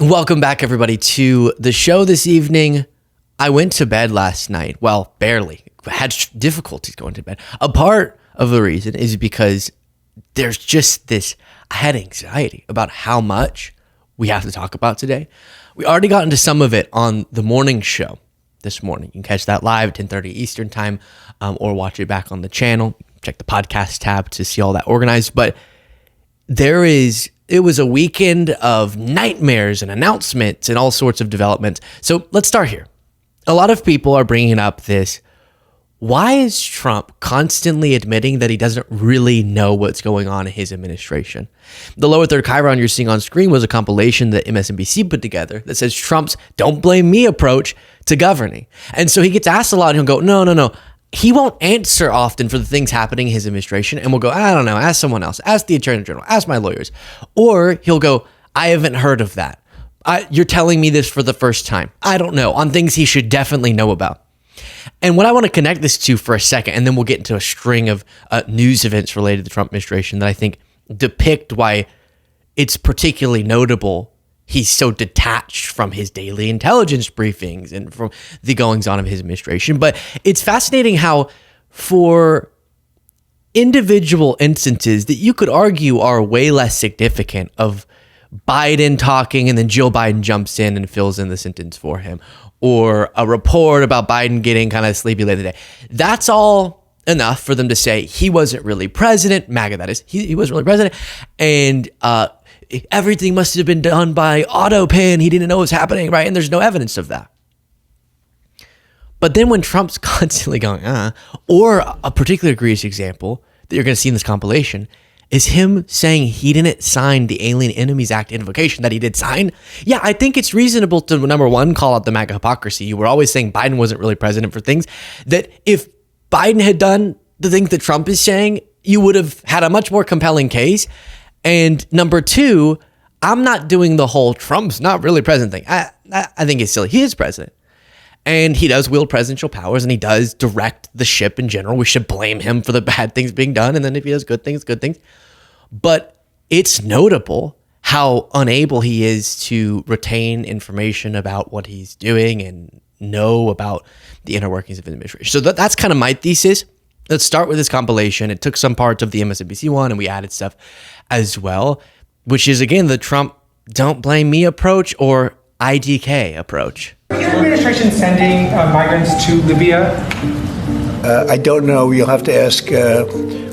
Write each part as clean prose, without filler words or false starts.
Welcome back, everybody, to the show this evening. I went to bed last night. Well, barely. Had difficulties going to bed. A part of the reason is because there's just this, I had anxiety about how much we have to talk about today. We already got into some of it on the morning show this morning. You can catch that live at 10:30 Eastern time or watch it back on the channel. Check the podcast tab to see all that organized. But it was a weekend of nightmares and announcements and all sorts of developments. So let's start here. A lot of people are bringing up this, why is Trump constantly admitting that he doesn't really know what's going on in his administration? The lower third chyron you're seeing on screen was a compilation that MSNBC put together that says Trump's "don't blame me" approach to governing. And so he gets asked a lot and he'll go, no. He won't answer often for the things happening in his administration, and we'll go, I don't know, ask someone else, ask the attorney general, ask my lawyers. Or he'll go, I haven't heard of that. You're telling me this for the first time. I don't know, on things he should definitely know about. And what I want to connect this to for a second, and then we'll get into a string of news events related to the Trump administration that I think depict why it's particularly notable he's so detached from his daily intelligence briefings and from the goings-on of his administration. But it's fascinating how for individual instances that you could argue are way less significant of Biden talking and then Jill Biden jumps in and fills in the sentence for him, or a report about Biden getting kind of sleepy late in the day. That's all enough for them to say he wasn't really president, MAGA that is, he wasn't really president, and everything must have been done by auto pen. He didn't know what was happening, right? And there's no evidence of that. But then when Trump's constantly going, or a particular egregious example that you're going to see in this compilation is him saying he didn't sign the Alien Enemies Act invocation that he did sign. Yeah, I think it's reasonable to, number one, call out the MAGA hypocrisy. You were always saying Biden wasn't really president for things that if Biden had done the things that Trump is saying, you would have had a much more compelling case. And number two, I'm not doing the whole Trump's not really president thing. I think it's silly. He is president. And he does wield presidential powers and he does direct the ship in general. We should blame him for the bad things being done. And then if he does good things. But it's notable how unable he is to retain information about what he's doing and know about the inner workings of his administration. So that's kind of my thesis. Let's start with this compilation. It took some parts of the MSNBC one and we added stuff as well, which is, again, the Trump "don't blame me" approach or IDK approach. Is your administration sending migrants to Libya? I don't know. You'll have to ask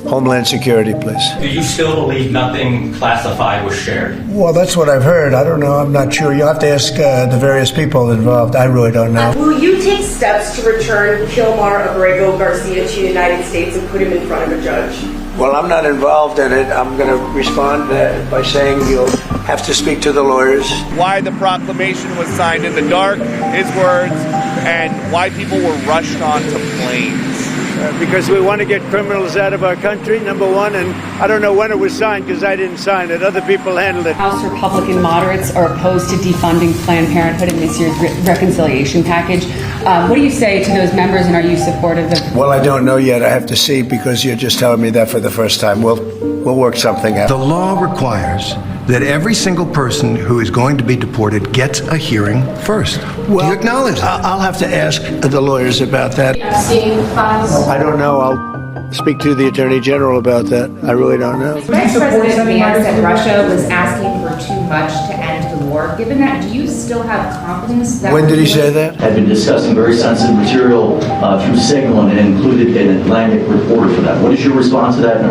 Homeland Security, please. Do you still believe nothing classified was shared? Well, that's what I've heard. I don't know. I'm not sure. You'll have to ask the various people involved. I really don't know. Will you take steps to return Kilmar Abrego Garcia to the United States and put him in front of a judge? Well, I'm not involved in it. I'm going to respond by saying you'll have to speak to the lawyers. Why the proclamation was signed in the dark, his words, and why people were rushed onto planes. Because we want to get criminals out of our country, number one, and I don't know when it was signed because I didn't sign it. Other people handled it. House Republican moderates are opposed to defunding Planned Parenthood in this year's reconciliation package. What do you say to those members, and are you supportive of? Well, I don't know yet. I have to see because you're just telling me that for the first time. We'll work something out. The law requires that every single person who is going to be deported gets a hearing first. Well, do you acknowledge that? I'll have to ask the lawyers about that. I don't know. I'll speak to the Attorney General about that. I really don't know. Vice President Vance said Russia was asking for too much to end the war. Given that, do you still have confidence that... When did he say that? Had been discussing very sensitive material through Signal and included an Atlantic reporter for that. What is your response to that?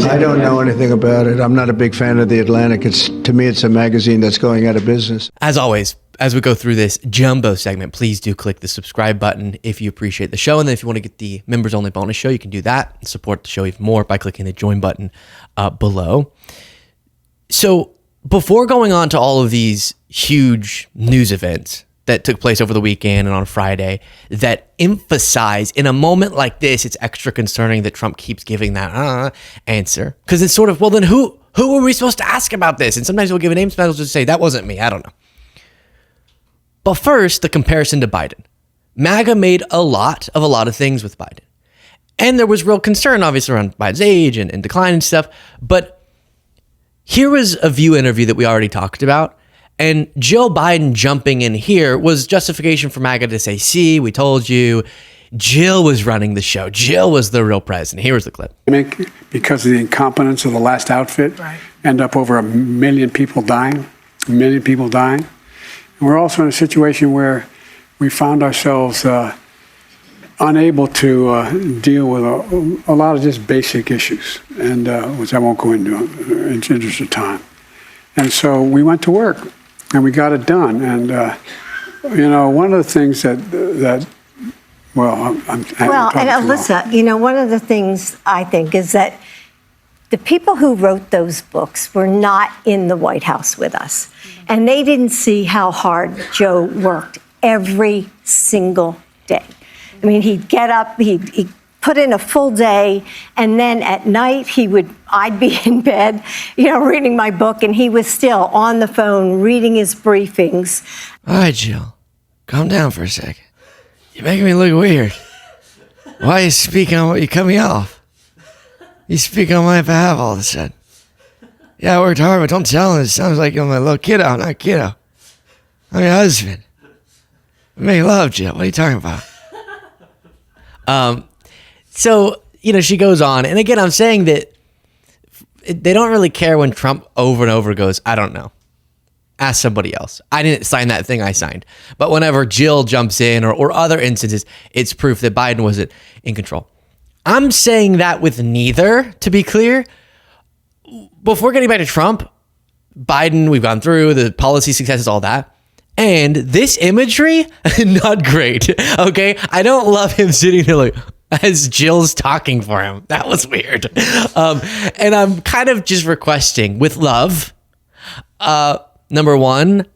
I don't know anything about it. I'm not a big fan of the Atlantic. To me, it's a magazine that's going out of business. As always, as we go through this jumbo segment, please do click the subscribe button if you appreciate the show. And then if you want to get the members only bonus show, you can do that and support the show even more by clicking the join button below. So before going on to all of these huge news events that took place over the weekend and on Friday that emphasize in a moment like this, it's extra concerning that Trump keeps giving that answer. Because it's sort of, well, then who are we supposed to ask about this? And sometimes we'll give a name, sometimes we'll just say, that wasn't me. I don't know. But first, the comparison to Biden. MAGA made a lot of things with Biden. And there was real concern, obviously, around Biden's age and, decline and decline and stuff. But here was a View interview that we already talked about. And Jill Biden jumping in here was justification for MAGA to say, see, we told you. Jill was running the show. Jill was the real president. Here was the clip. Because of the incompetence of the last outfit, end up over 1 million people dying. 1 million people dying. And we're also in a situation where we found ourselves unable to deal with a lot of just basic issues, and which I won't go into in the interest of time. And so we went to work, and we got it done. And one of the things that and Alyssa, one of the things I think is that the people who wrote those books were not in the White House with us, and they didn't see how hard Joe worked every single day. I mean, he'd get up, he'd put in a full day, and then at night I'd be in bed, reading my book, and he was still on the phone reading his briefings. All right, Jill, calm down for a second. You're making me look weird. Why are you speaking on what you cut me off? You speak on my behalf all of a sudden. Yeah, I worked hard, but don't tell him. It sounds like you're my little kiddo, not kiddo. I'm your husband. We make love, Jill. What are you talking about? So, she goes on. And again, I'm saying that they don't really care when Trump over and over goes, I don't know. Ask somebody else. I didn't sign that thing I signed. But whenever Jill jumps in or other instances, it's proof that Biden wasn't in control. I'm saying that with neither, to be clear. Before getting back to Trump, Biden, we've gone through the policy successes, all that. And this imagery, not great. Okay. I don't love him sitting there like, as Jill's talking for him. That was weird. And I'm kind of just requesting with love. Number one,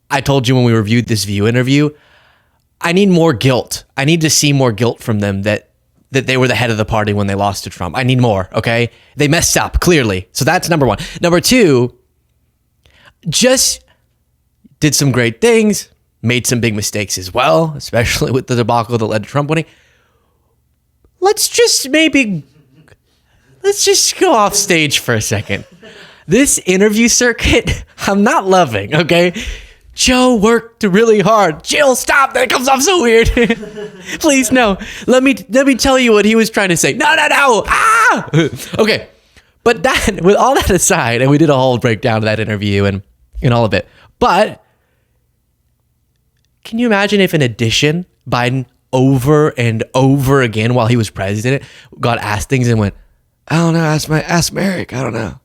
I told you when we reviewed this View interview, I need more guilt. I need to see more guilt from them that they were the head of the party when they lost to Trump. I need more, okay? They messed up, clearly. So that's number one. Number two, just did some great things, made some big mistakes as well, especially with the debacle that led to Trump winning. Let's just go off stage for a second. This interview circuit, I'm not loving, okay? Joe worked really hard. Jill, stop. That comes off so weird. Please, no. Let me tell you what he was trying to say. No. Ah! Okay. But that, with all that aside, and we did a whole breakdown of that interview and all of it. But can you imagine if in addition, Biden over and over again while he was president got asked things and went, I don't know, ask Merrick. I don't know.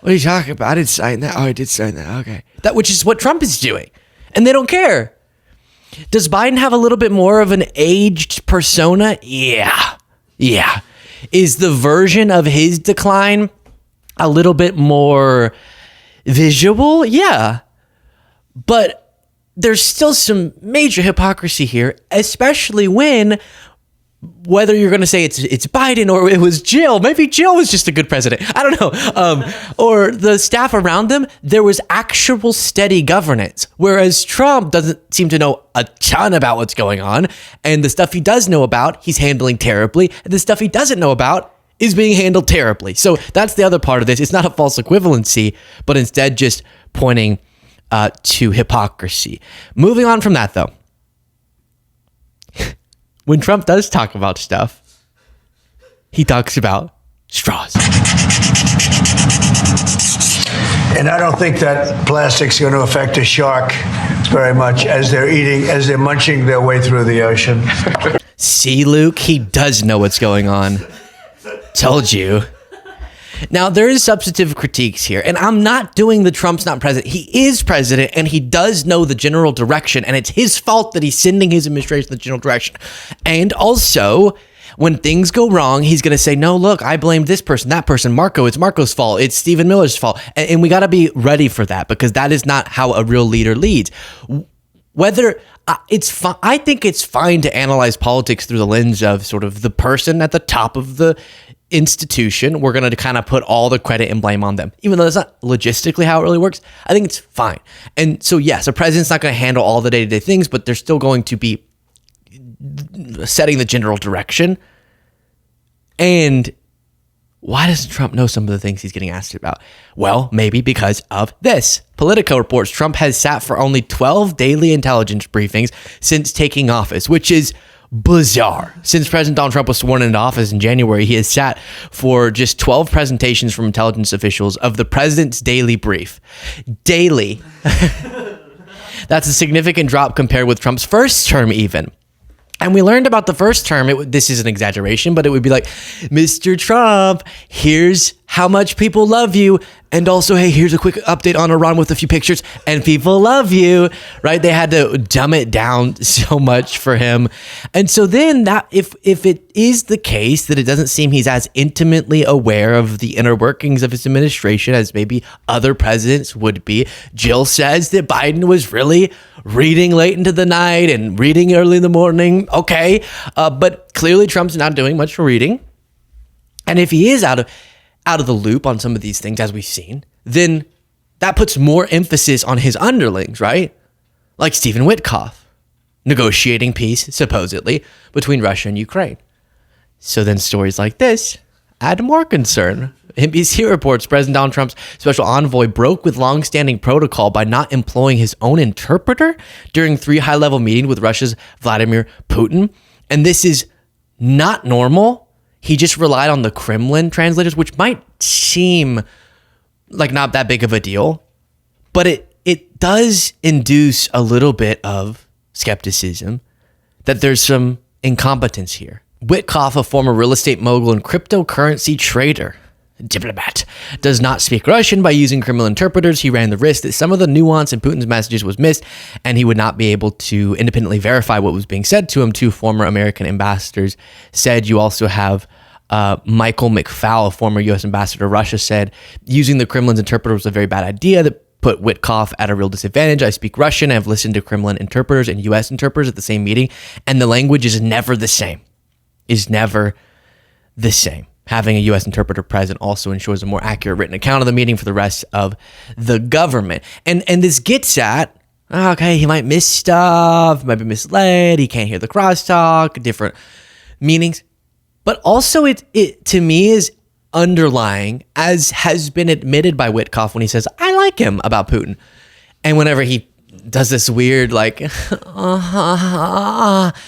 What are you talking about? I didn't sign that. Oh, I did sign that. Okay. Which is what Trump is doing. And they don't care. Does Biden have a little bit more of an aged persona? Yeah. Is the version of his decline a little bit more visual? Yeah. But there's still some major hypocrisy here, especially when, whether you're going to say it's Biden or it was Jill, maybe Jill was just a good president. I don't know. Or the staff around them, there was actual steady governance. Whereas Trump doesn't seem to know a ton about what's going on. And the stuff he does know about, he's handling terribly. And the stuff he doesn't know about is being handled terribly. So that's the other part of this. It's not a false equivalency, but instead just pointing to hypocrisy. Moving on from that, though. When Trump does talk about stuff, he talks about straws. And I don't think that plastic's going to affect a shark very much as they're munching their way through the ocean. See, Luke, he does know what's going on. Told you. Now, there is substantive critiques here, and I'm not doing the Trump's not president. He is president, and he does know the general direction, and it's his fault that he's sending his administration in the general direction. And also, when things go wrong, he's going to say, no, look, I blamed this person, that person, Marco. It's Marco's fault. It's Stephen Miller's fault. And we got to be ready for that, because that is not how a real leader leads. Whether I think it's fine to analyze politics through the lens of sort of the person at the top of the institution. We're going to kind of put all the credit and blame on them, even though that's not logistically how it really works. I think it's fine. And so, yes, a president's not going to handle all the day-to-day things, but they're still going to be setting the general direction. And Why doesn't Trump know some of the things he's getting asked about? Well, maybe because of this. Politico reports Trump has sat for only 12 daily intelligence briefings since taking office, which is bizarre. Since President Donald Trump was sworn into office in January, he has sat for just 12 presentations from intelligence officials of the president's daily brief. Daily. That's a significant drop compared with Trump's first term even. And we learned about the first term, this is an exaggeration, but it would be like, Mr. Trump, here's how much people love you. And also, hey, here's a quick update on Iran with a few pictures, and people love you, right? They had to dumb it down so much for him. And so then that if it is the case that it doesn't seem he's as intimately aware of the inner workings of his administration as maybe other presidents would be, Jill says that Biden was really reading late into the night and reading early in the morning. Okay. But clearly Trump's not doing much reading. And if he is out of the loop on some of these things, as we've seen, then that puts more emphasis on his underlings, right? Like Stephen Witkoff, negotiating peace, supposedly, between Russia and Ukraine. So then stories like this add more concern. NBC reports President Donald Trump's special envoy broke with longstanding protocol by not employing his own interpreter during 3 high-level meetings with Russia's Vladimir Putin. And this is not normal. He just relied on the Kremlin translators, which might seem like not that big of a deal, but it does induce a little bit of skepticism that there's some incompetence here. Witkoff, a former real estate mogul and cryptocurrency trader, diplomat, does not speak Russian. By using Kremlin interpreters, he ran the risk that some of the nuance in Putin's messages was missed, and he would not be able to independently verify what was being said to him. 2 former American ambassadors said. You also have Michael McFaul, a former U.S. ambassador to Russia, said using the Kremlin's interpreter was a very bad idea that put Witkoff at a real disadvantage. I speak Russian. I've listened to Kremlin interpreters and U.S. interpreters at the same meeting, and the language is never the same. Having a U.S. interpreter present also ensures a more accurate written account of the meeting for the rest of the government. And this gets at, okay, he might miss stuff, might be misled, he can't hear the crosstalk, different meanings. But also it to me is underlying, as has been admitted by Witkoff when he says, I like him about Putin. And whenever he does this weird, like,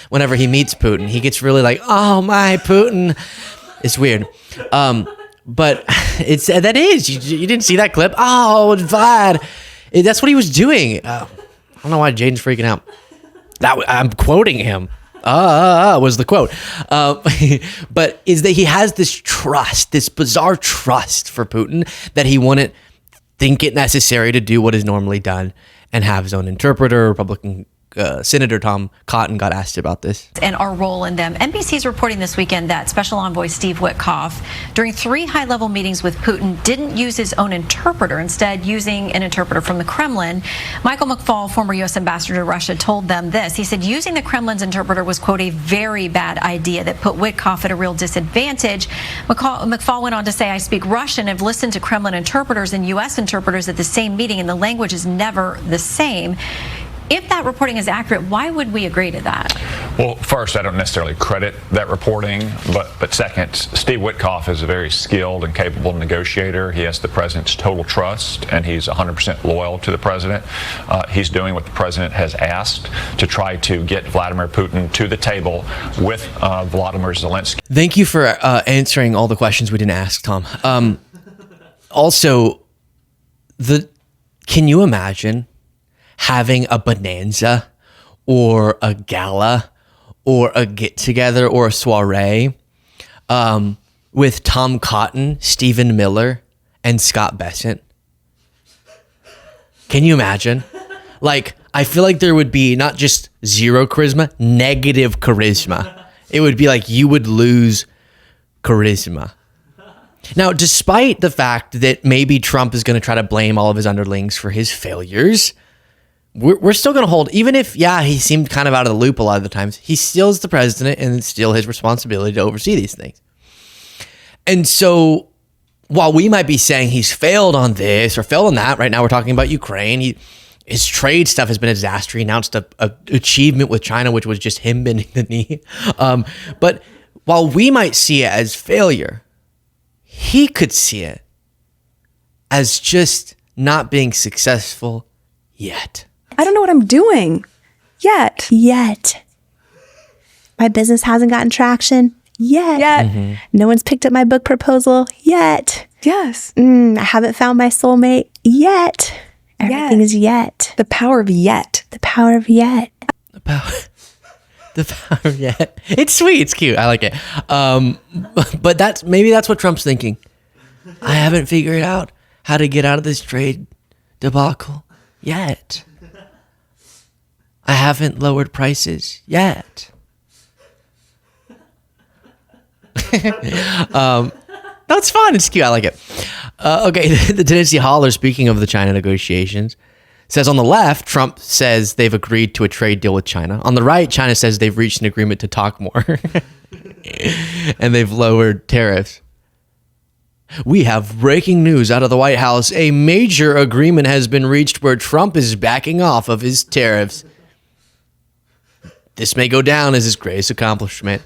whenever he meets Putin, he gets really like, oh my Putin. It's weird. But you didn't see that clip. Oh, Vlad. That's what he was doing. I don't know why Jaden's freaking out. I'm quoting him. Was the quote. But is that he has this trust, this bizarre trust for Putin that he wouldn't think it necessary to do what is normally done and have his own interpreter. Republican Senator Tom Cotton got asked about this. And our role in them. NBC's reporting this weekend that Special Envoy Steve Witkoff, during 3 high-level meetings with Putin, didn't use his own interpreter, instead using an interpreter from the Kremlin. Michael McFaul, former U.S. ambassador to Russia, told them this. He said using the Kremlin's interpreter was, quote, a very bad idea that put Witkoff at a real disadvantage. McFaul went on to say, I speak Russian, have listened to Kremlin interpreters and U.S. interpreters at the same meeting, and the language is never the same. If that reporting is accurate, why would we agree to that? Well, first, I don't necessarily credit that reporting, but second, Steve Witkoff is a very skilled and capable negotiator. He has the president's total trust, and he's 100% loyal to the president. He's doing what the president has asked to try to get Vladimir Putin to the table with Vladimir Zelensky. Thank you for answering all the questions we didn't ask, Tom. Also, can you imagine having a bonanza or a gala or a get-together or a soiree with Tom Cotton, Stephen Miller, and Scott Bessent? Can you imagine? Like, I feel like there would be not just zero charisma, negative charisma. It would be like you would lose charisma. Now, despite the fact that maybe Trump is going to try to blame all of his underlings for his failures, we're still going to hold, even if, he seemed kind of out of the loop a lot of the times, he still is the president and it's still his responsibility to oversee these things. And so while we might be saying he's failed on this or failed on that, right now we're talking about Ukraine, his trade stuff has been a disaster. He announced a achievement with China, which was just him bending the knee. But while we might see it as failure, he could see it as just not being successful yet. I don't know what I'm doing yet. My business hasn't gotten traction yet. No one's picked up my book proposal yet. Yes. I haven't found my soulmate yet. Everything is yet. The power of yet. The power of yet. The power of yet. It's sweet. It's cute. I like it. But maybe that's what Trump's thinking. I haven't figured out how to get out of this trade debacle yet. I haven't lowered prices yet. That's fun. It's cute. I like it. Okay, the Tennessee Holler, speaking of the China negotiations, says on the left, Trump says they've agreed to a trade deal with China. On the right, China says they've reached an agreement to talk more. And they've lowered tariffs. We have breaking news out of the White House. A major agreement has been reached where Trump is backing off of his tariffs. This may go down as his greatest accomplishment.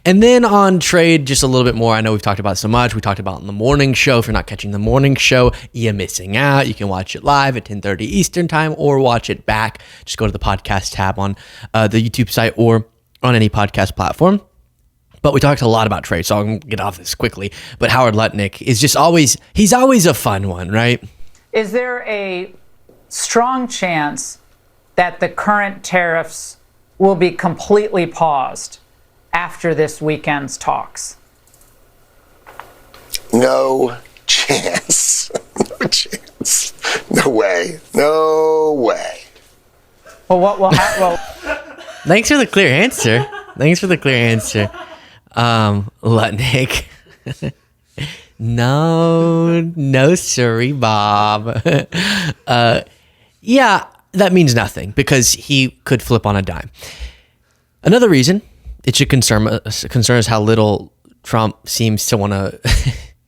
And then on trade, just a little bit more. I know we've talked about so much. We talked about in the morning show. If you're not catching the morning show, you're missing out. You can watch it live at 10:30 Eastern time or watch it back. Just go to the podcast tab on the YouTube site or on any podcast platform. But we talked a lot about trade, so I'll get off this quickly. But Howard Lutnick is just he's always a fun one, right? Is there a strong chance that the current tariffs will be completely paused after this weekend's talks? No chance. No chance. No way. No way. Well, Thanks for the clear answer. Lutnick. No, sorry, Bob. Yeah, that means nothing because he could flip on a dime. Another reason it should concern us how little Trump seems to want to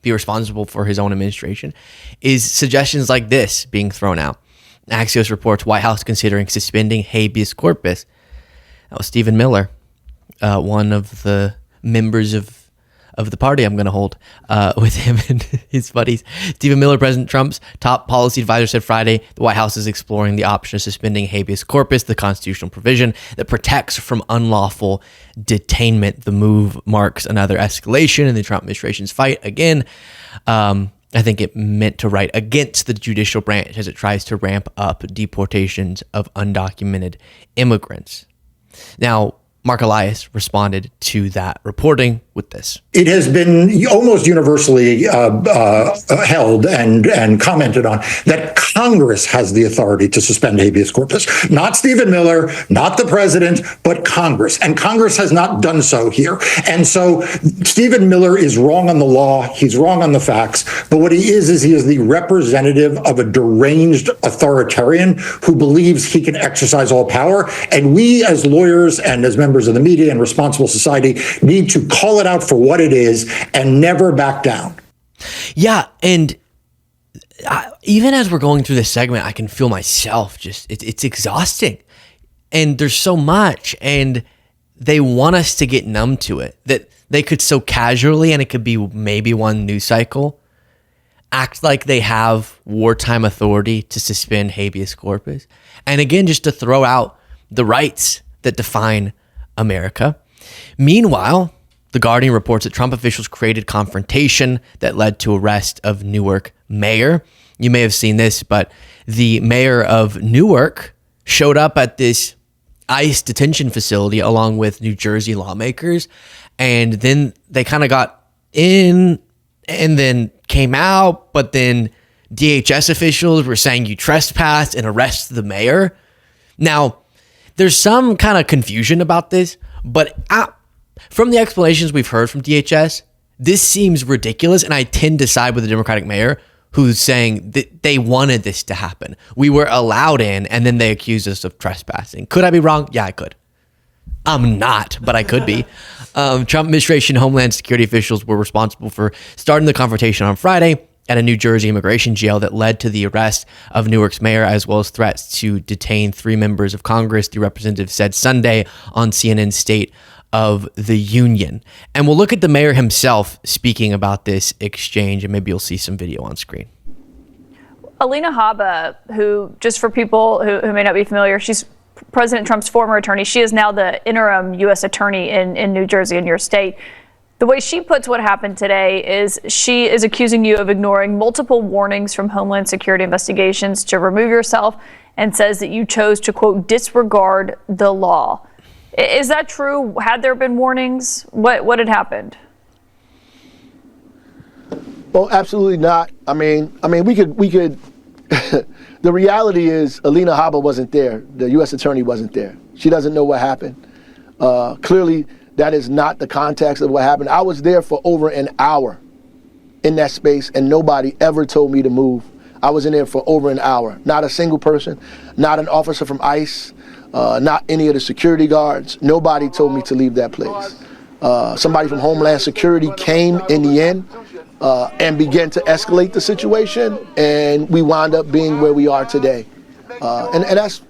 be responsible for his own administration is suggestions like this being thrown out. Axios reports White House considering suspending habeas corpus. That was Stephen Miller, one of the members of the party I'm going to hold with him and his buddies. Stephen Miller, President Trump's top policy advisor, said Friday the White House is exploring the option of suspending habeas corpus, the constitutional provision that protects from unlawful detainment. The move marks another escalation in the Trump administration's fight again. I think it meant to write against the judicial branch as it tries to ramp up deportations of undocumented immigrants. Now, Mark Elias responded to that reporting with this. It has been almost universally held and commented on that Congress has the authority to suspend habeas corpus. Not Stephen Miller, not the president, but Congress. And Congress has not done so here. And so Stephen Miller is wrong on the law. He's wrong on the facts. But what he is he is the representative of a deranged authoritarian who believes he can exercise all power. And we as lawyers and as members of the media and responsible society need to call it out for what it is and never back down. Yeah, and even as we're going through this segment, I can feel myself it's exhausting. And there's so much, and they want us to get numb to it, that they could so casually, and it could be maybe one news cycle, act like they have wartime authority to suspend habeas corpus. And again, just to throw out the rights that define America. Meanwhile, The Guardian reports that Trump officials created confrontation that led to arrest of Newark mayor. You may have seen this, but the mayor of Newark showed up at this ICE detention facility along with New Jersey lawmakers. And then they kind of got in and then came out, but then DHS officials were saying you trespassed and arrested the mayor. Now, there's some kind of confusion about this, but from the explanations we've heard from DHS, this seems ridiculous, and I tend to side with the Democratic mayor who's saying that they wanted this to happen. We were allowed in, and then they accused us of trespassing. Could I be wrong? Yeah, I could. I'm not, but I could be. Trump administration Homeland Security officials were responsible for starting the confrontation on Friday at a New Jersey immigration jail that led to the arrest of Newark's mayor, as well as threats to detain 3 members of Congress, the representative said Sunday on CNN State of the union. And we'll look at the mayor himself speaking about this exchange, and maybe you'll see some video on screen. Alina Habba, who, just for people who may not be familiar, she's President Trump's former attorney. She is now the interim U.S. attorney in New Jersey, in your state. The way she puts what happened today is she is accusing you of ignoring multiple warnings from Homeland Security investigations to remove yourself, and says that you chose to, quote, disregard the law. Is that true? Had there been warnings? What had happened? Well, absolutely not. I mean, we could. The reality is, Alina Habba wasn't there. The U.S. attorney wasn't there. She doesn't know what happened. Clearly, that is not the context of what happened. I was there for over an hour in that space, and nobody ever told me to move. I was in there for over an hour. Not a single person, not an officer from ICE, not any of the security guards. Nobody told me to leave that place. Somebody from Homeland Security came in the end and began to escalate the situation, and we wound up being where we are today. And that's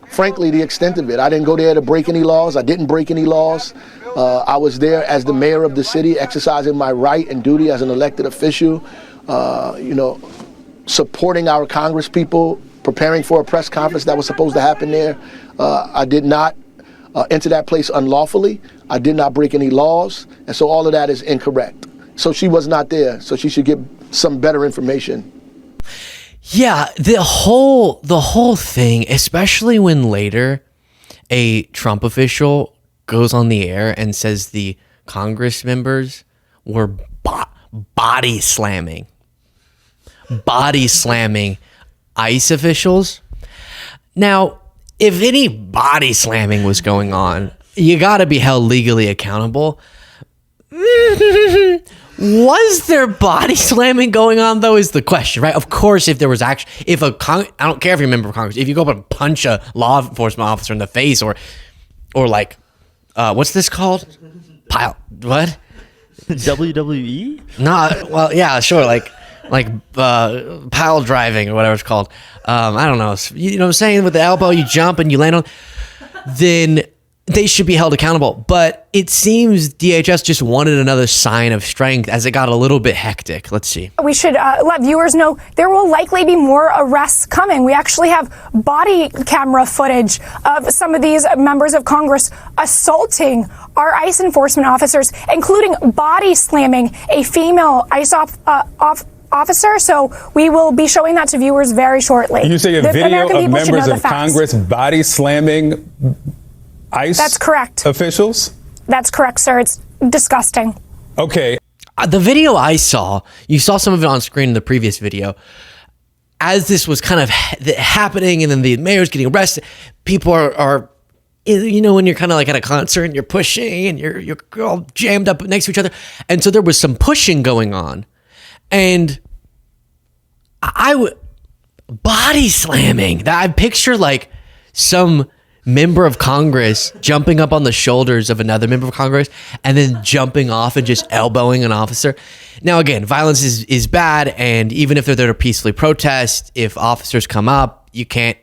frankly the extent of it. I didn't go there to break any laws. I didn't break any laws. I was there as the mayor of the city, exercising my right and duty as an elected official, supporting our Congress people, preparing for a press conference that was supposed to happen there. I did not enter that place unlawfully. I did not break any laws. And so all of that is incorrect. So she was not there. So she should get some better information. Yeah, the whole thing, especially when later a Trump official goes on the air and says the Congress members were body slamming ICE officials. Now, if any body slamming was going on, you got to be held legally accountable. Was there body slamming going on, though, is the question, right? Of course, if there was I don't care if you're a member of Congress, if you go up and punch a law enforcement officer in the face or like, what's this called? What? WWE? No, well, yeah, sure, like pile driving or whatever it's called. I don't know. You know what I'm saying? With the elbow, you jump and you land on, then they should be held accountable. But it seems DHS just wanted another sign of strength as it got a little bit hectic. Let's see. We should let viewers know there will likely be more arrests coming. We actually have body camera footage of some of these members of Congress assaulting our ICE enforcement officers, including body slamming a female ICE officer. So we will be showing that to viewers very shortly. You say a video of members of Congress body slamming ICE That's correct. officials? That's correct, sir. It's disgusting. Okay. The video I saw, you saw some of it on screen in the previous video. As this was kind of happening and then the mayor's getting arrested, people are when you're kind of like at a concert and you're pushing and you're all jammed up next to each other. And so there was some pushing going on. And body slamming. I picture like some member of Congress jumping up on the shoulders of another member of Congress and then jumping off and just elbowing an officer. Now, again, violence is bad. And even if they're there to peacefully protest, if officers come up, you can't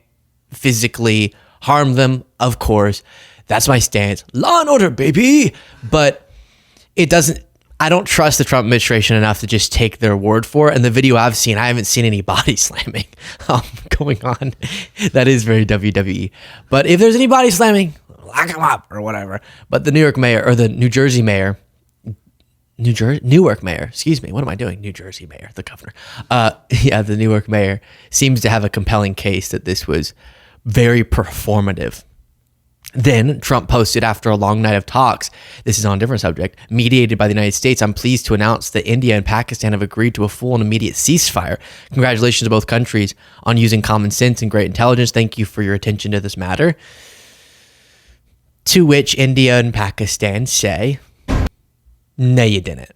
physically harm them. Of course, that's my stance. Law and order, baby. But I don't trust the Trump administration enough to just take their word for it. And the video I've seen, I haven't seen any body slamming going on. That is very WWE. But if there's any body slamming, lock them up or whatever. But the Newark mayor, excuse me. What am I doing? New Jersey mayor, the governor. The Newark mayor seems to have a compelling case that this was very performative. Then Trump posted after a long night of talks, this is on a different subject, mediated by the United States, I'm pleased to announce that India and Pakistan have agreed to a full and immediate ceasefire. Congratulations to both countries on using common sense and great intelligence. Thank you for your attention to this matter. To which India and Pakistan say, no, you didn't.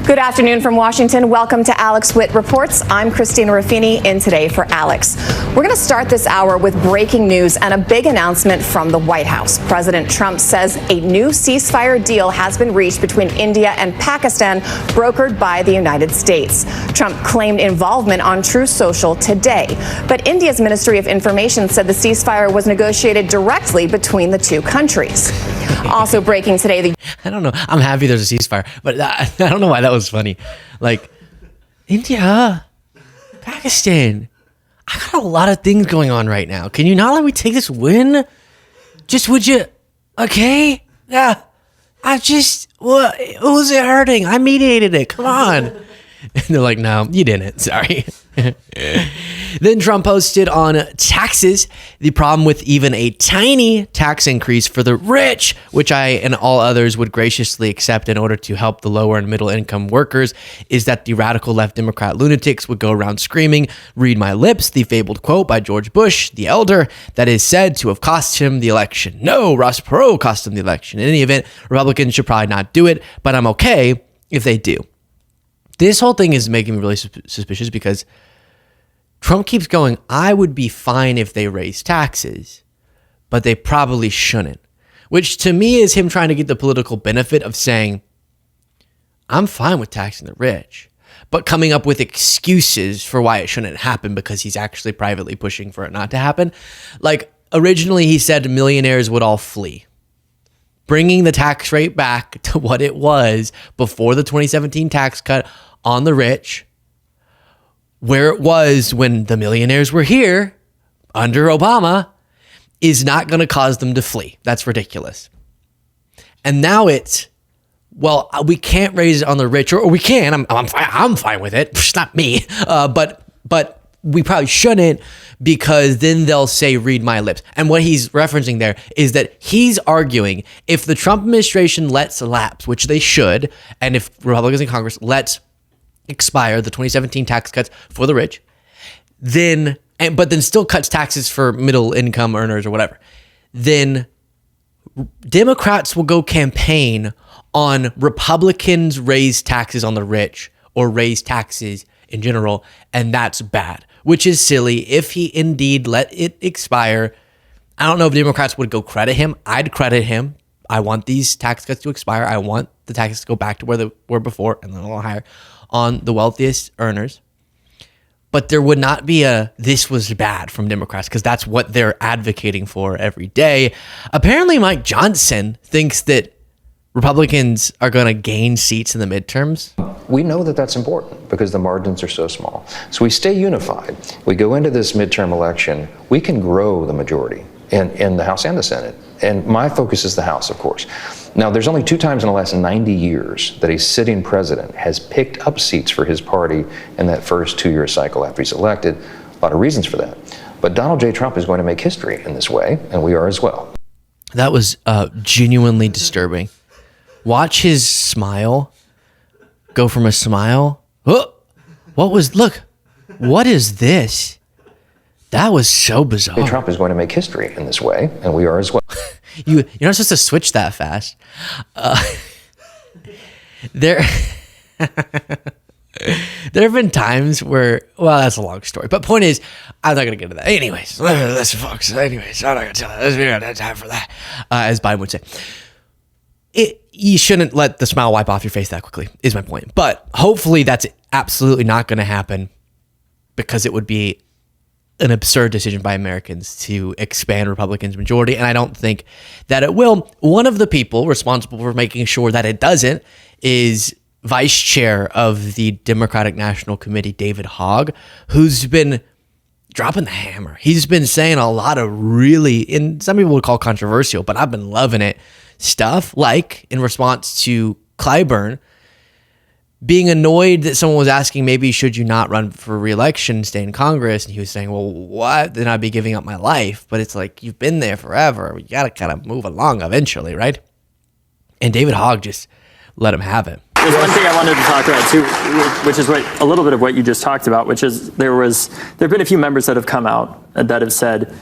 Good afternoon from Washington. Welcome to Alex Witt Reports. I'm Christina Ruffini in today for Alex. We're going to start this hour with breaking news and a big announcement from the White House. President Trump says a new ceasefire deal has been reached between India and Pakistan, brokered by the United States. Trump claimed involvement on Truth Social today, but India's Ministry of Information said the ceasefire was negotiated directly between the two countries. Also breaking today, I don't know. I'm happy there's a ceasefire, but I don't know why that was funny. Like, India, Pakistan, I got a lot of things going on right now. Can you not let me take this win? Just would you? Okay? Yeah. What? Who's it hurting? I mediated it. Come on. And they're like, no, you didn't. Sorry. Then Trump posted on taxes the problem with even a tiny tax increase for the rich, which I and all others would graciously accept in order to help the lower and middle income workers, is that the radical left Democrat lunatics would go around screaming, "Read my lips," the fabled quote by George Bush, the elder, that is said to have cost him the election. No, Ross Perot cost him the election. In any event, Republicans should probably not do it, but I'm okay if they do. This whole thing is making me really suspicious because Trump keeps going, I would be fine if they raise taxes, but they probably shouldn't. Which to me is him trying to get the political benefit of saying, I'm fine with taxing the rich, but coming up with excuses for why it shouldn't happen because he's actually privately pushing for it not to happen. Like originally he said millionaires would all flee. Bringing the tax rate back to what it was before the 2017 tax cut on the rich, where it was when the millionaires were here under Obama, is not going to cause them to flee. That's ridiculous. And now it's, well, we can't raise it on the rich, or we can. I'm fine with it. It's not me. But we probably shouldn't, because then they'll say, read my lips. And what he's referencing there is that he's arguing if the Trump administration lets lapse, which they should, and if Republicans in Congress lets expire the 2017 tax cuts for the rich, but then still cuts taxes for middle income earners or whatever, then Democrats will go campaign on Republicans raise taxes on the rich or raise taxes in general, and that's bad, which is silly. If he indeed let it expire, I don't know if Democrats would go credit him. I'd credit him. I want these tax cuts to expire. I want the taxes to go back to where they were before and then a little higher on the wealthiest earners. But there would not be this was bad from Democrats, because that's what they're advocating for every day. Apparently, Mike Johnson thinks that Republicans are going to gain seats in the midterms. We know that that's important because the margins are so small. So we stay unified. We go into this midterm election, we can grow the majority in the House and the Senate. And my focus is the House, of course. Now, there's only 2 times in the last 90 years that a sitting president has picked up seats for his party in that first 2-year cycle after he's elected. A lot of reasons for that. But Donald J. Trump is going to make history in this way, and we are as well. That was genuinely disturbing. Watch his smile go from a smile. Oh, what is this? That was so bizarre. Trump is going to make history in this way, and we are as well. You're not supposed to switch that fast. There have been times where, well, that's a long story. But point is, I'm not going to get into that. Anyways, listen, folks. Anyways, I'm not going to tell that. We don't have time for that, as Biden would say. You shouldn't let the smile wipe off your face that quickly, is my point. But hopefully that's absolutely not going to happen, because it would be an absurd decision by Americans to expand Republicans' majority, and I don't think that it will. One of the people responsible for making sure that it doesn't is Vice Chair of the Democratic National Committee, David Hogg, who's been dropping the hammer. He's been saying a lot of really, and some people would call controversial, but I've been loving it, stuff like in response to Clyburn being annoyed that someone was asking, maybe should you not run for re-election, stay in Congress? And he was saying, well, what? Then I'd be giving up my life. But it's like, you've been there forever. You got to kind of move along eventually, right? And David Hogg just let him have it. There's one thing I wanted to talk about too, which is a little bit of what you just talked about, which is there have been a few members that have come out that have said,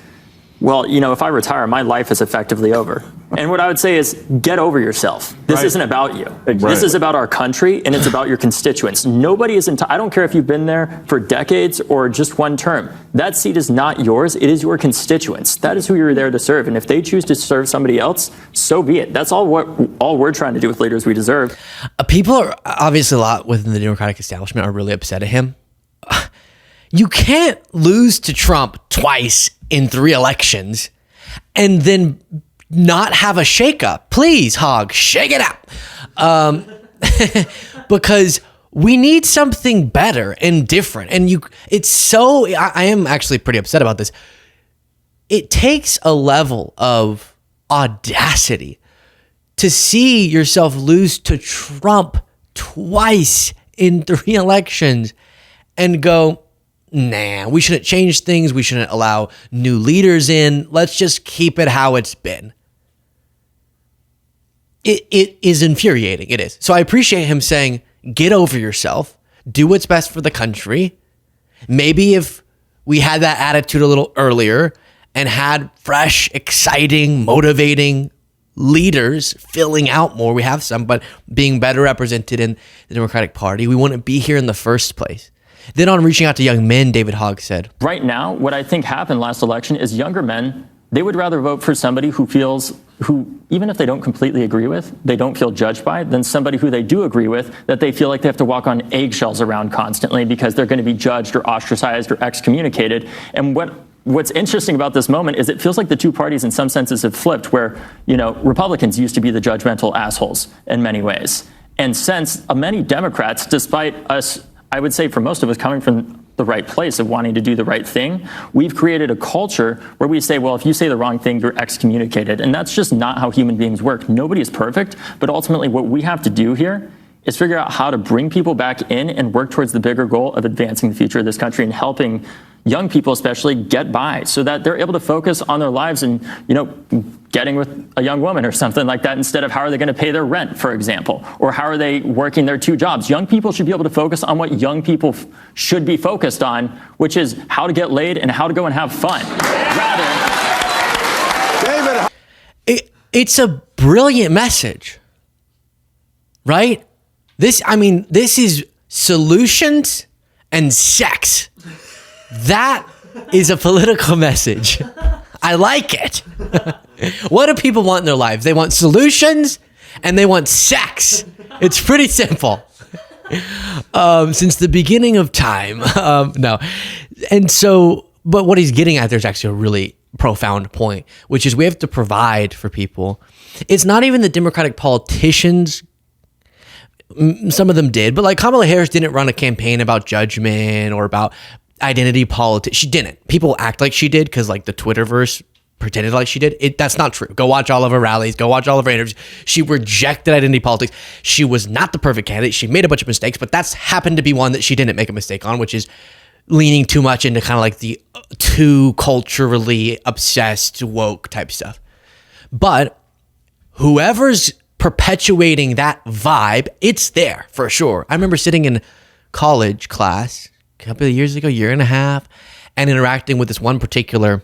well, if I retire, my life is effectively over. And what I would say is, get over yourself. This isn't about you. This is about our country, and it's about your constituents. Nobody is I don't care if you've been there for decades or just one term. That seat is not yours. It is your constituents. That is who you're there to serve. And if they choose to serve somebody else, so be it. That's all we're trying to do with leaders we deserve. People are obviously, a lot within the Democratic establishment are really upset at him. You can't lose to Trump twice in 3 elections and then not have a shakeup. Please, Hogg, shake it up. Because we need something better and different. And I am actually pretty upset about this. It takes a level of audacity to see yourself lose to Trump twice in 3 elections and go, nah, we shouldn't change things. We shouldn't allow new leaders in. Let's just keep it how it's been. It is infuriating. It is. So I appreciate him saying, get over yourself, do what's best for the country. Maybe if we had that attitude a little earlier and had fresh, exciting, motivating leaders filling out more, we have some, but being better represented in the Democratic Party, we wouldn't be here in the first place. Then on reaching out to young men, David Hogg said, right now, what I think happened last election is younger men, they would rather vote for somebody who even if they don't completely agree with, they don't feel judged by, than somebody who they do agree with, that they feel like they have to walk on eggshells around constantly because they're going to be judged or ostracized or excommunicated. And what's interesting about this moment is it feels like the two parties in some senses have flipped, where, Republicans used to be the judgmental assholes in many ways. And since many Democrats, despite us, I would say for most of us coming from the right place of wanting to do the right thing, we've created a culture where we say, well, if you say the wrong thing, you're excommunicated. And that's just not how human beings work. Nobody is perfect, but ultimately what we have to do here is figure out how to bring people back in and work towards the bigger goal of advancing the future of this country and helping young people especially get by so that they're able to focus on their lives and, getting with a young woman or something like that instead of how are they going to pay their rent, for example, or how are they working their 2 jobs. Young people should be able to focus on what young people should be focused on, which is how to get laid and how to go and have fun. It's a brilliant message, right? This is solutions and sex. That is a political message. I like it. What do people want in their lives? They want solutions and they want sex. It's pretty simple. Since the beginning of time. No. And so, but what he's getting at there is actually a really profound point, which is we have to provide for people. It's not even the Democratic politicians. Some of them did, but like Kamala Harris didn't run a campaign about judgment or about identity politics. She didn't. People act like she did because like the Twitterverse pretended like she did. That's not true. Go watch all of her rallies. Go watch all of her interviews. She rejected identity politics. She was not the perfect candidate. She made a bunch of mistakes, but that's happened to be one that she didn't make a mistake on, which is leaning too much into kind of like the too culturally obsessed woke type stuff. But whoever's perpetuating that vibe, it's there for sure. I remember sitting in college class a couple of years ago, year and a half, and interacting with this one particular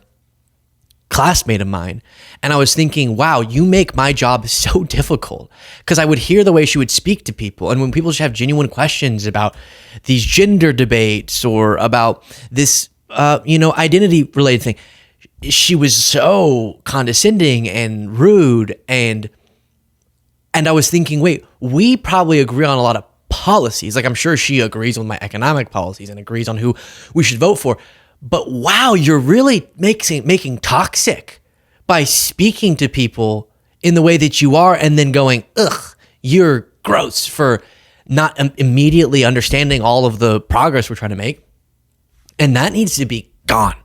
classmate of mine. And I was thinking, wow, you make my job so difficult. Because I would hear the way she would speak to people. And when people just have genuine questions about these gender debates or about this, identity related thing, she was so condescending and rude. And I was thinking, wait, we probably agree on a lot of policies. Like I'm sure she agrees with my economic policies and agrees on who we should vote for. But wow, you're really making toxic by speaking to people in the way that you are and then going, ugh, you're gross for not immediately understanding all of the progress we're trying to make. And that needs to be gone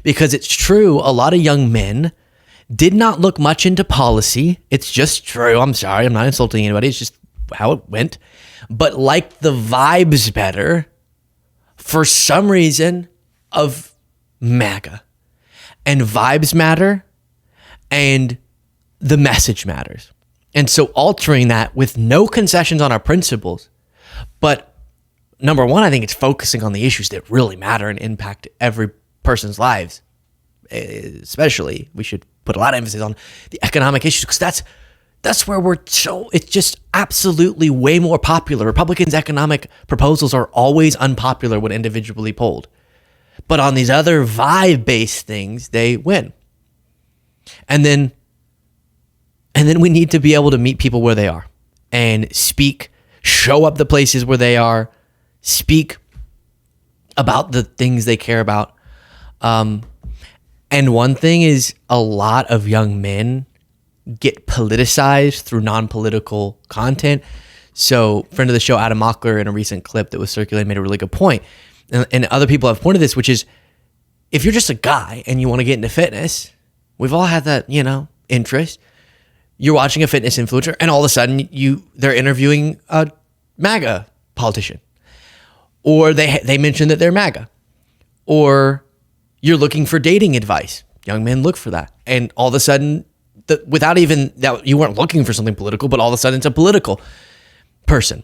because it's true. A lot of young men did not look much into policy. It's just true. I'm sorry. I'm not insulting anybody. It's just how it went. But like the vibes better for some reason of MAGA, and vibes matter and the message matters. And so altering that with no concessions on our principles, but number one, I think it's focusing on the issues that really matter and impact every person's lives. Especially, we should put a lot of emphasis on the economic issues because that's where it's just absolutely way more popular. Republicans' economic proposals are always unpopular when individually polled. But on these other vibe-based things, they win. And then we need to be able to meet people where they are and speak, show up the places where they are, speak about the things they care about. And one thing is a lot of young men get politicized through non-political content. So, friend of the show, Adam Mockler, in a recent clip that was circulated, made a really good point. And other people have pointed this, which is, if you're just a guy and you want to get into fitness, we've all had that, interest. You're watching a fitness influencer, and all of a sudden they're interviewing a MAGA politician, or they mention that they're MAGA, or you're looking for dating advice. Young men look for that, and all of a sudden, without even that, you weren't looking for something political, but all of a sudden it's a political person.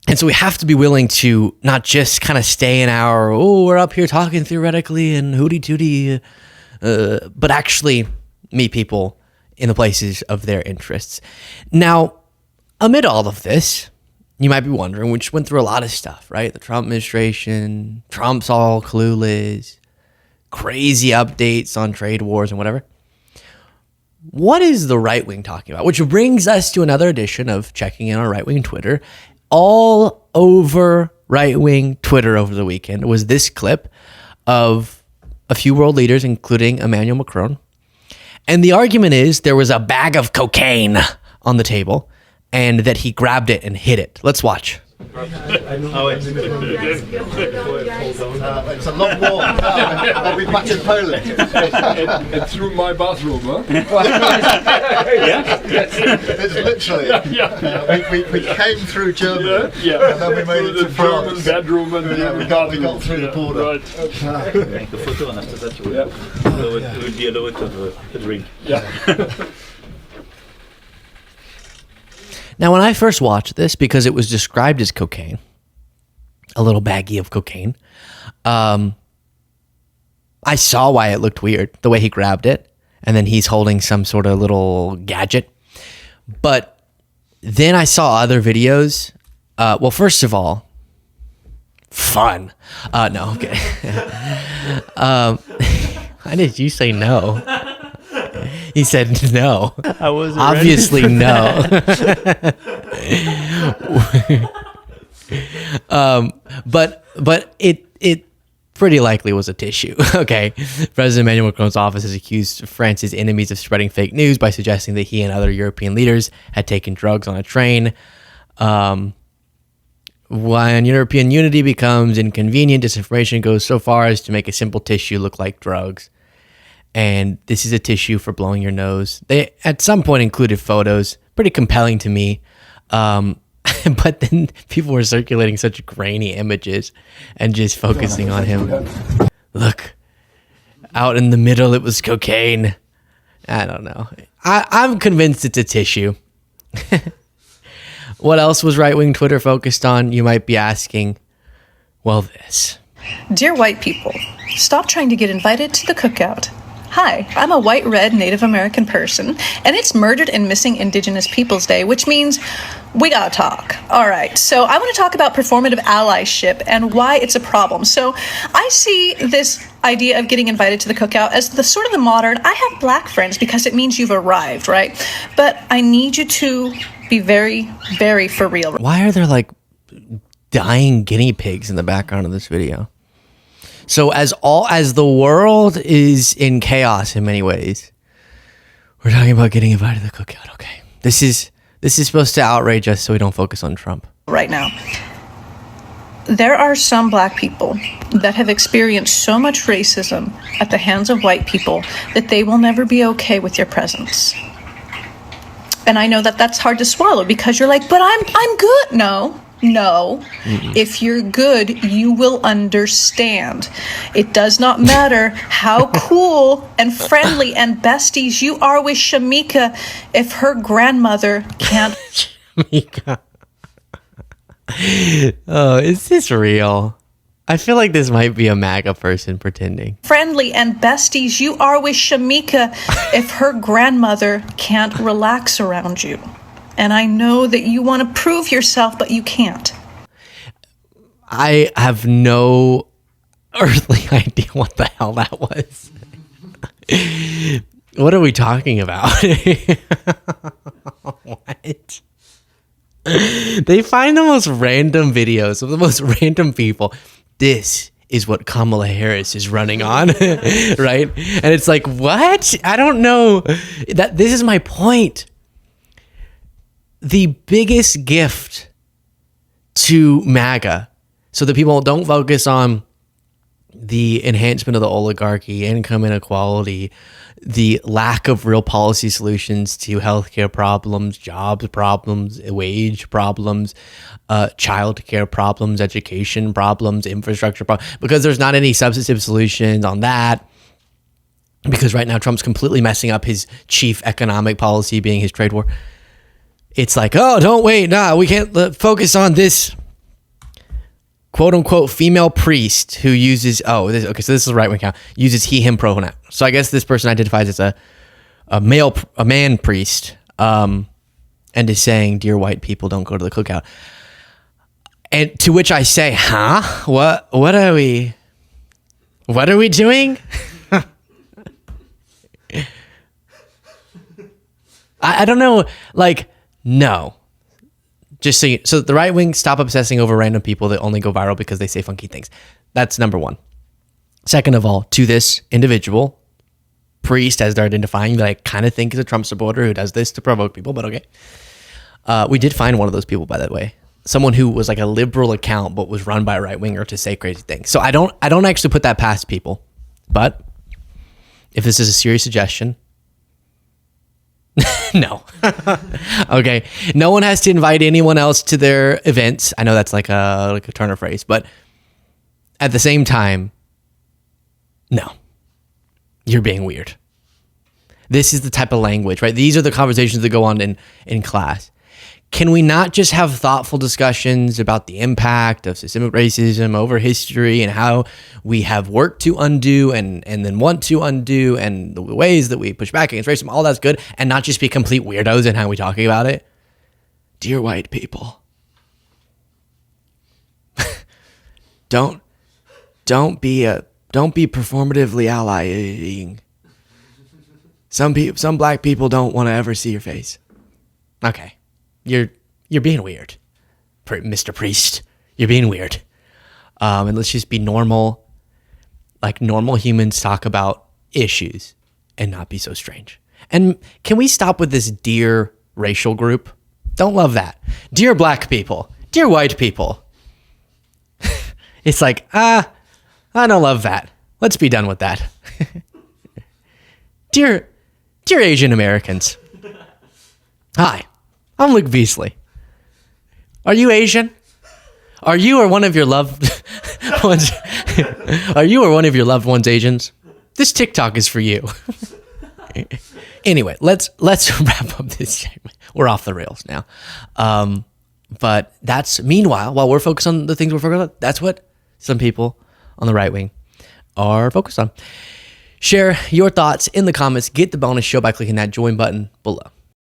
And so we have to be willing to not just kind of stay in our, we're up here talking theoretically and hooty tooty, but actually meet people in the places of their interests. Now, amid all of this, you might be wondering, we just went through a lot of stuff, right? The Trump administration, Trump's all clueless, crazy updates on trade wars and whatever. What is the right wing talking about? Which brings us to another edition of Checking In on Right Wing Twitter. All over right wing Twitter over the weekend was this clip of a few world leaders, including Emmanuel Macron. And the argument is there was a bag of cocaine on the table and that he grabbed it and hid it. Let's watch. It's a long walk. I'll be back in Poland. And through my bathroom, huh? Yeah. It's literally. We came through Germany, and then we made it to France. German bedroom, and we got through the border. Right. Make the photo, and after that, we will be allowed to have a drink. Yeah. Now, when I first watched this, because it was described as cocaine, a little baggie of cocaine, I saw why it looked weird, the way he grabbed it, and then he's holding some sort of little gadget. But then I saw other videos. Well, first of all, fun. No, okay. Why did you say no? He said no. I wasn't obviously ready for no. But it pretty likely was a tissue. Okay, President Emmanuel Macron's office has accused France's enemies of spreading fake news by suggesting that he and other European leaders had taken drugs on a train. When European unity becomes inconvenient, disinformation goes so far as to make a simple tissue look like drugs. And this is a tissue for blowing your nose. They at some point included photos, pretty compelling to me. But then people were circulating such grainy images and just focusing on him. Look, out in the middle, it was cocaine. I don't know. I'm convinced it's a tissue. What else was right-wing Twitter focused on? You might be asking. Well, this. Dear white people, stop trying to get invited to the cookout. Hi, I'm a white, red Native American person, and it's Murdered and Missing Indigenous Peoples Day, which means we gotta talk. All right, so I want to talk about performative allyship and why it's a problem. So I see this idea of getting invited to the cookout as the sort of the modern, I have black friends because it means you've arrived, right? But I need you to be very, very for real. Why are there like dying guinea pigs in the background of this video? So as the world is in chaos in many ways, we're talking about getting invited to the cookout. Okay, this is supposed to outrage us so we don't focus on Trump. Right now, there are some black people that have experienced so much racism at the hands of white people that they will never be okay with your presence. And I know that that's hard to swallow because you're like, but I'm good. No. If you're good, you will understand. It does not matter how cool and friendly and besties you are with Shamika if her grandmother can't. Shamika. Oh, is this real? I feel like this might be a MAGA person pretending. Friendly and besties you are with Shamika if her grandmother can't relax around you. And I know that you want to prove yourself, but you can't. I have no earthly idea what the hell that was. What are we talking about? What? They find the most random videos of the most random people. This is what Kamala Harris is running on, right? And it's like, what? I don't know. This is my point. The biggest gift to MAGA, so that people don't focus on the enhancement of the oligarchy, income inequality, the lack of real policy solutions to healthcare problems, jobs problems, wage problems, childcare problems, education problems, infrastructure problems, because there's not any substantive solutions on that. Because right now Trump's completely messing up his chief economic policy, being his trade war. It's like, oh, don't wait, we can't focus on this quote unquote female priest who uses, so this is the right wing account, uses he, him pronoun. So I guess this person identifies as a man priest, and is saying, dear white people, don't go to the cookout. And to which I say, what are we doing? I don't know, no. Just so the right wing, stop obsessing over random people that only go viral because they say funky things. That's number one. Second of all, to this individual priest, as they're identifying, that I kind of think is a Trump supporter who does this to provoke people, but okay. We did find one of those people, by the way. Someone who was like a liberal account, but was run by a right winger to say crazy things. So I don't actually put that past people. But if this is a serious suggestion, no. Okay. No one has to invite anyone else to their events. I know that's like a turn of phrase, but at the same time, no. You're being weird. This is the type of language, right? These are the conversations that go on in class. Can we not just have thoughtful discussions about the impact of systemic racism over history and how we have work to undo and then want to undo, and the ways that we push back against racism? All that's good, and not just be complete weirdos in how we talking about it? Dear white people, don't be performatively allying. Some black people don't want to ever see your face. Okay. You're being weird, Mr. Priest. You're being weird. And let's just be normal, like normal humans talk about issues and not be so strange. And can we stop with this dear racial group? Don't love that. Dear black people, dear white people. It's like, I don't love that. Let's be done with that. Dear Asian Americans. Hi. I'm Luke Beasley. Are you Asian? Are you or one of your loved ones? Are you or one of your loved ones Asians? This TikTok is for you. Anyway, let's wrap up this segment. We're off the rails now. But that's, meanwhile, while we're focused on the things we're focused on, that's what some people on the right wing are focused on. Share your thoughts in the comments. Get the bonus show by clicking that join button below.